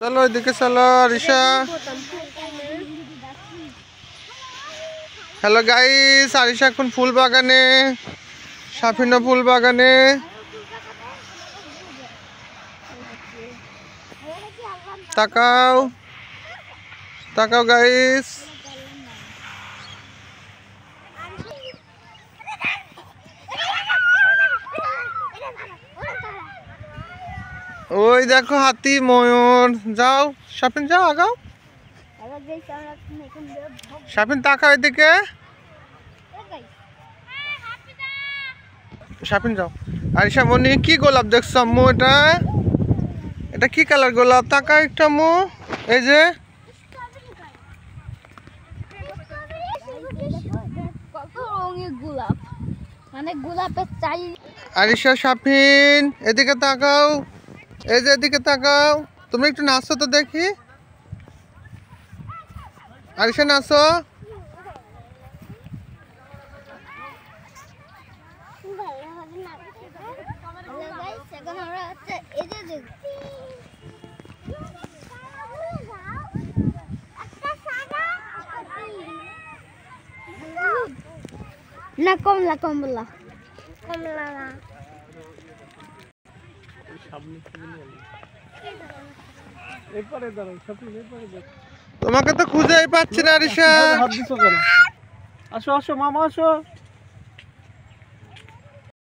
চলো এদিকে চলো আরিশা। হ্যালো গাইস, আরিশা এখন ফুল বাগানে, সাফিনা ফুল বাগানে। তাকাও তাকাও গাইস। ওই দেখো হাতি, ময়ূর। যাও সাফিন, যাও আগাও। সাফিন তাকাও এদিকে। সাফিন যাও। আরিশা মনি, কি গোলাপ দেখছো আম্মু? এটা এটা কি কালার গোলাপ? তাকাও একটু আম্মু। এই যে কত রঙের গোলাপ, মানে গোলাপের চাই। আরিশা, সাফিন এদিকে তাকাও। এই যে এদিকে তাকাও। তুমি একটু নাচো তো দেখি। আরিশা নাচো। না কমলা কমলা কমলা না। তোমাকে তো খুঁজেই পাচ্ছি না আরিশা। আসো আসো মামা আসো।